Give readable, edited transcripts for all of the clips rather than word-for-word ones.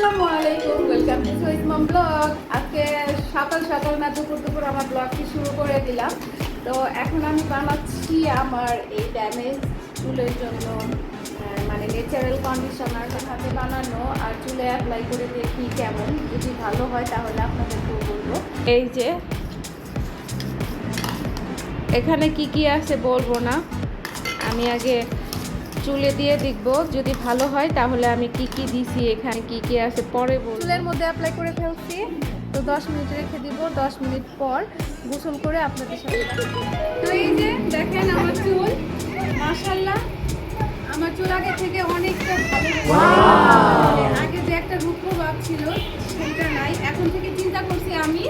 আসসালামু আলাইকুম, welcome to Swiss mom blog. আজকে সকাল সকাল না দুপুর আমার ব্লগটি শুরু করে দিলাম। তো এখন আমি বানাচ্ছি আমার এই ড্যামেজ চুলের জন্য মানে ন্যাচারাল কন্ডিশনার হাতে বানানো, আর চুলে অ্যাপ্লাই করে দেখি কেমন, যদি ভালো হয় তাহলে আপনাদেরকেও বলবো। এই যে এখানে কি কি আছে বলবো না, আমি আগে চুলে দিয়ে দেখবো, যদি ভালো হয় তাহলে আমি কি কি দিছি, এখানে কি কি আছে পরে বলবো। চুলের মধ্যে অ্যাপ্লাই করে ফেলছি, তো 10 মিনিট রেখে দিব। 10 মিনিট পর গোসল করে আপনাদের সাথে। তো এই যে দেখেন আমার চুল, মাশাআল্লাহ আমার চুল আগে থেকে অনেকটা ভালো হয়েছে। আগে যে একটা রূপ ভাব ছিল সেটা নাই। এখন থেকে চিন্তা করছি আমি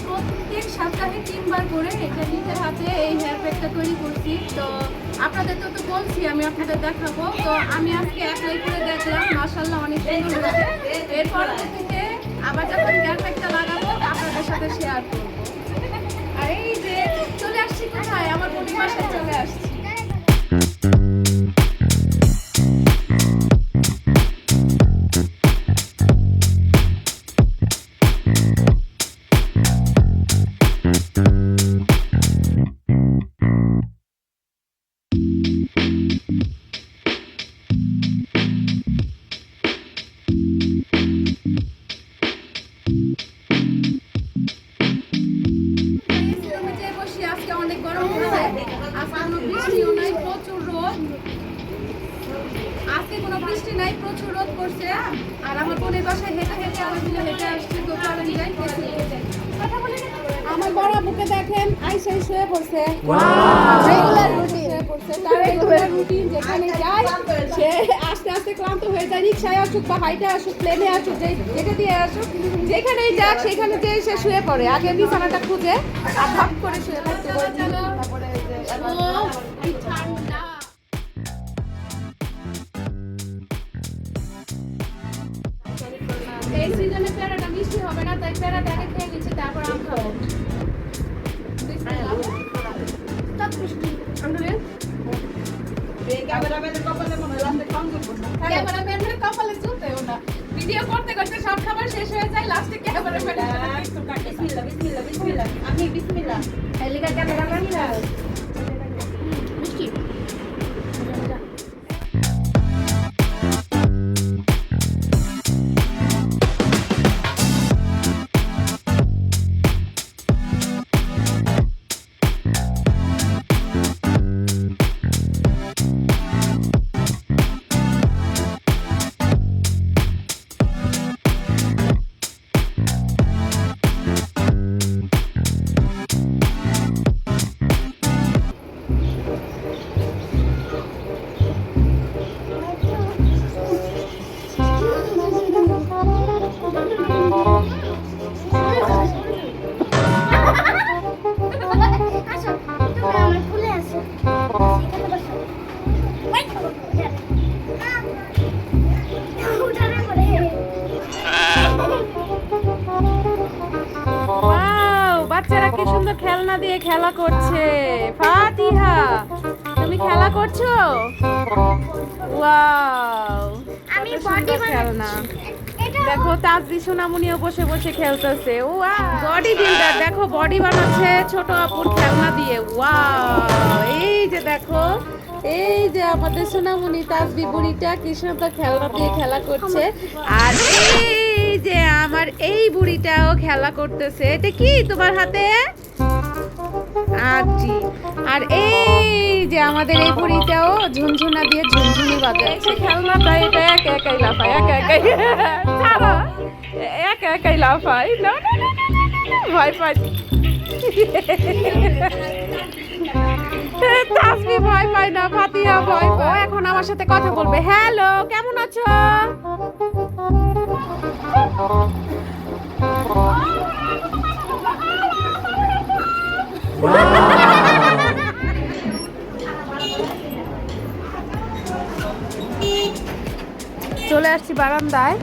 প্রত্যেক সপ্তাহে 3 বার করে এটা নিজের হাতে এই হেয়ার প্যাকটা তৈরি করছি। তো আপনাদের তো বলছি আমি আপনাদের দেখাবো। তো আমি আজকে অ্যাপ্লাই করে দেখলাম, মাশাআল্লাহ অনেক সুন্দর হয়েছে। এরপর থেকে আবার যখন হেয়ার প্যাকটা লাগাবো আপনাদের সাথে শেয়ার করবো। আর এই যে চলে আসছি কোথায়, আমার বোনের বাসায় চলে আসছি। অনেক গরম হয়েছে, আজকে কোনো বৃষ্টিও নাই, প্রচুর রোদ। আজকে কোনো বৃষ্টি নাই, প্রচুর রোদ করছে। আর আমার বোনের বাসায় হেঁটে হেঁটে আলোগুলো হেঁটে আসছি। তো চলেন যাই, আমার বড় বুকে দেখেন আইসাই শুয়ে পড়ছে। রেগুলার রুটিন, যেখানে যায় সে আস্তে আস্তে ক্লান্ত হয়ে যায়। রিক্সায় আসুক বা হাইটে আসুক, প্লেনে আসুক, যেটা দিয়ে আসুক, যেখানেই যাক সেখানে যেয়ে সে শুয়ে পড়ে। আগে বিছানাটা খুঁজে আর ভাব করে শুয়ে পড়তে বলছিল। তারপরে ঠান্ডা এই সিজনে প্যারাটা মিষ্টি হবে না, তাই প্যারাটা আগে খেয়ে নিচ্ছি, তারপর আম খাবো। ভিডিও করতে করতে সব খাবার শেষ হয়ে যায়, লাস্টে ক্যামেরা বাচ্চারা কি সুন্দর খেলনা দিয়ে খেলা করছে। ফাতিহা, তুমি খেলা করছো? ওয়াও, আমি বডি খেলনা দেখো। তাজবি সোনামণিও বসে বসে খেলতেছে। ওয়াও, বডি বিল্ডার দেখো, বডি বানাচ্ছে ছোট আপুর খেলনা দিয়ে। ওয়াও, এই যে দেখো, এই যে আমাদের সোনামণি তাজবি বুড়িটা কি সুন্দর খেলনা দিয়ে খেলা করছে। আর এই যে আমার এই বুড়িটাও খেলা করতেছে। এটা কি তোমার হাতে? আচ্ছা, আর এই যে আমাদের এই বুড়িটাও ঝুনঝুনা দিয়ে ঝুনঝুনি বাজাচ্ছে। খেলনাটা এটা একা একাই লাফায়, একা একাই ছাড়া একা একাই লাফায়। না না না না, ভয় পাই। তাসবি ভয় পায় না, ফাতিহা ভয় পায়। এখন আমার সাথে কথা বলবে। হ্যালো, কেমন আছো? চলে আসছি বারান্দায়।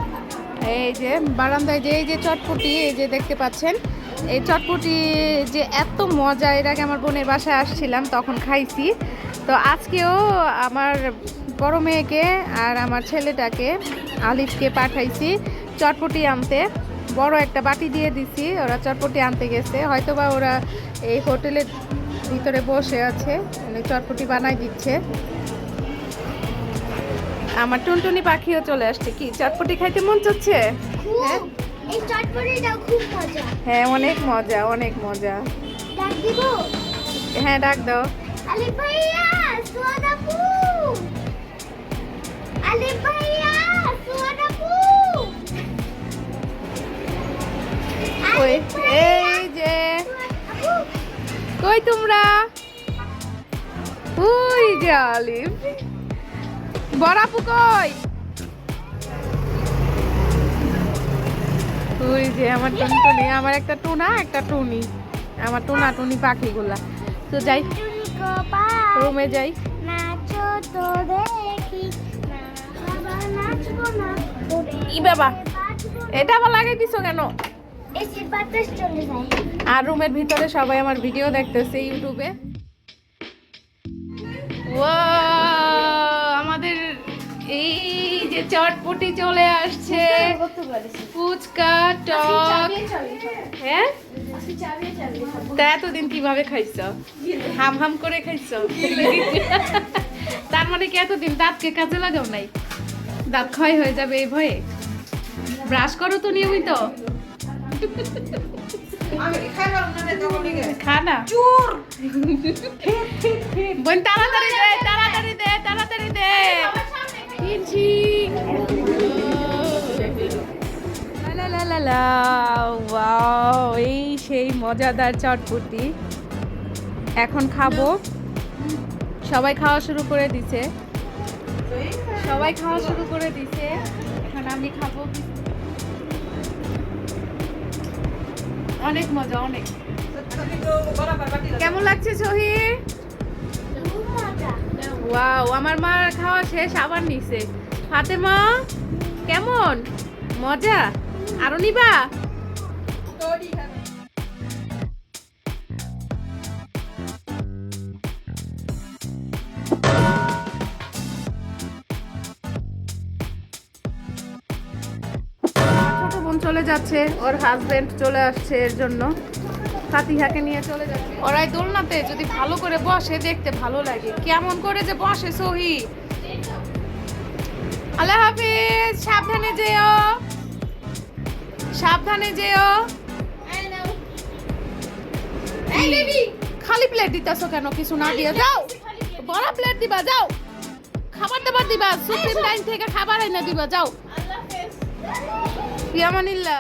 এই যে বারান্দায় যে এই যে চটপটি, এই যে দেখতে পাচ্ছেন, এই চটপটি যে এত মজা, এর আগে আমার বোনের বাসায় আসছিলাম তখন খাইছি। তো আজকেও আমার বড় মেয়েকে আর আমার ছেলেটাকে আলিফকে পাঠাইছি চটপটি আনতে, বড় একটা বাটি দিয়ে দিছি, ওরা চটপটি আনতে গেছে, হয়তোবা ওরা এই হোটেলের ভিতরে বসে আছে, মানে চটপটি বানাই দিচ্ছে। আমার টুনটুনি পাখিও চলে আসছে। কি চটপটি খাইতে মন চাচ্ছে? হ্যাঁ, এই চটপটিটা খুব মজা। হ্যাঁ অনেক মজা, অনেক মজা। ডাক দিব? হ্যাঁ ডাক দাও। আলিফ ভাইয়া সোয়াদাপু, আলিফ ভাইয়া সোয়াদাপু। ওই এই যে কই তোমরা? ওই যে আলিফ। বড়াপু কই? ওই যে আমার টুনটুনি, আমার একটা টুনা একটা টুনি, আমার টুনা টুনি পাখিগুলা। তো যাই রুমে যাই। নাচো তো দেখি না বাবা, নাচবো না ই বাবা, এটা আবার লাগাই দিছো কেন? এসির বাতাস চলে যায়। আর রুমের ভিতরে সবাই আমার ভিডিও দেখতেছে ইউটিউবে। আমাদের এই যে চটপটি চলে আসছে, ফুচকা, টক। হ্যাঁ, তা এতদিন কিভাবে খাইছো? হাম হাম করে খাইছো? তার মানে কি এতদিন দাঁতকে কাজে লাগাও নাই? দাঁত ক্ষয় হয়ে যাবে এই ভয়ে? ব্রাশ করো তো নিয়মিত? খানা বোন, তাড়াতাড়ি দে, তাড়াতাড়ি দে, তাড়াতাড়ি দে। লা লা লা লা, ওয়াও, এই সেই মজাদার চটপটি। এখন খাবো। সবাই খাওয়া শুরু করে দিছে, সবাই খাওয়া শুরু করে দিছে, এখন আমি খাবো। অনেক মজা, অনেক। কেমন লাগছে সহি? খুব মজা। ওয়াও, আমার মা খাওয়া শেষ আবার নিছে। ফাতেমা কেমন? মজা? আরো নিবা? ছোট বোন চলে যাচ্ছে, ওর হাজবেন্ড চলে আসছে, এর জন্য ফাতিহাকে নিয়ে চলে যাচ্ছে। ওরাই দোলনাতে যদি ভালো করে বসে দেখতে ভালো লাগে, কেমন করে যে বসে সহি। আল্লাহ হাফিজ, সাবধানে যেও, সাবধানে যেও। খালি প্লেট দিতেছো কেন? কিছু না দিয়ে যাও, বড় প্লেট দিবা, যাও খাবার দাবার দিবা, সুপ্রিম লাইন থেকে খাবার এনে দিবা, যাও। ফি আমানিল্লাহ।